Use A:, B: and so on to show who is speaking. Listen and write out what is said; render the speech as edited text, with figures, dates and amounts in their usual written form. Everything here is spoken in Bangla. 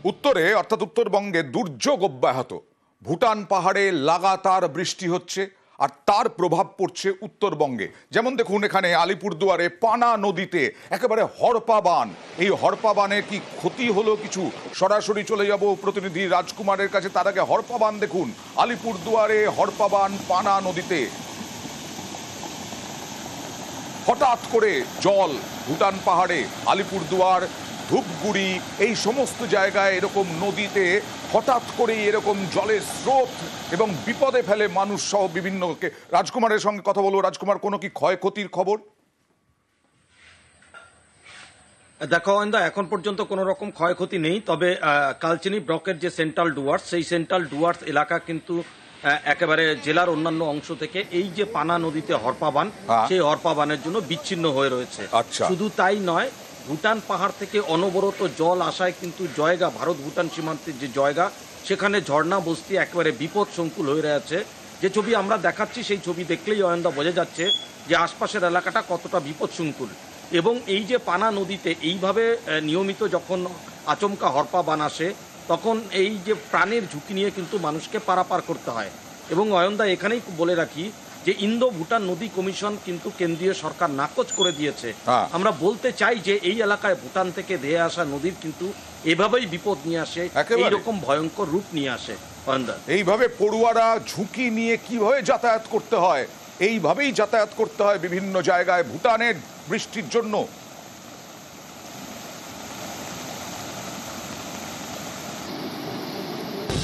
A: উত্তরে অর্থাৎ উত্তরবঙ্গে দুর্যোগ অব্যাহত। ভুটান পাহাড়ে লাগাতার বৃষ্টি হচ্ছে আর তার প্রভাব পড়ছে উত্তরবঙ্গে। যেমন দেখুন এখানে আলিপুরদুয়ারে পানা নদীতে একেবারে হড়পা বান। এই হড়পা বানে কি ক্ষতি হলো কিছু? সরাসরি চলে যাব প্রতিনিধি রাজকুমারের কাছে। তার আগে হড়পা বান দেখুন, আলিপুরদুয়ারে হড়পা বান পানা নদীতে হঠাৎ করে জল ভুটান পাহাড়ে, আলিপুরদুয়ার, ধূপগুড়ি এই সমস্ত জায়গায় এরকম নদীতে হঠাৎ করেই এরকম জলের স্রোত এবং বিপদে ফেলে মানুষ সহ বিভিন্নকে। রাজকুমারের সঙ্গে কথা বলবো। রাজকুমার, কোনো কি ক্ষয়ক্ষতির খবর?
B: দেখো অয়ন্দা, এখন পর্যন্ত কোনো রকম ক্ষয়ক্ষতি নেই, তবে কালচিনি ব্লকের যে সেন্ট্রাল ডুয়ার্স, সেই সেন্ট্রাল ডুয়ার্স এলাকা কিন্তু একেবারে জেলার অন্যান্য অংশ থেকে এই যে পানা নদীতে হড়পা বান, সেই হড়পা বানের জন্য বিচ্ছিন্ন হয়ে রয়েছে। শুধু তাই নয়, ভুটান পাহাড় থেকে অনবরত জল আসায় কিন্তু জয়গা, ভারত ভুটান সীমান্তের যে জয়গা, সেখানে ঝর্ণা বস্তি একেবারে বিপদ সংকুল হয়ে রয়েছে। যে ছবি আমরা দেখাচ্ছি সেই ছবি দেখলেই অয়ন্দা বোঝা যাচ্ছে যে আশপাশের এলাকাটা কতটা বিপদ সংকুল। এবং এই যে পানা নদীতে এইভাবে নিয়মিত যখন আচমকা হড়পা বান আসে, তখন এই যে প্রাণের ঝুঁকি নিয়ে কিন্তু মানুষকে পারাপার করতে হয়। এবং অয়ন্দা, এখানেই বলে রাখি যে ইন্দো ভুটান নদী কমিশন কিন্তু কেন্দ্রীয় সরকার নাকচ করে দিয়েছে। আমরা বলতে চাই যে এই এলাকায় ভুটান থেকে ধেয়ে আসা নদীর কিন্তু এভাবেই বিপদ নিয়ে আসে, এইরকম ভয়ঙ্কর রূপ নিয়ে আসে। অয়ন্দা,
A: এইভাবে পড়ুয়ারা ঝুঁকি নিয়ে কিভাবে যাতায়াত করতে হয়, এইভাবেই যাতায়াত করতে হয় বিভিন্ন জায়গায় ভুটানের বৃষ্টির জন্য।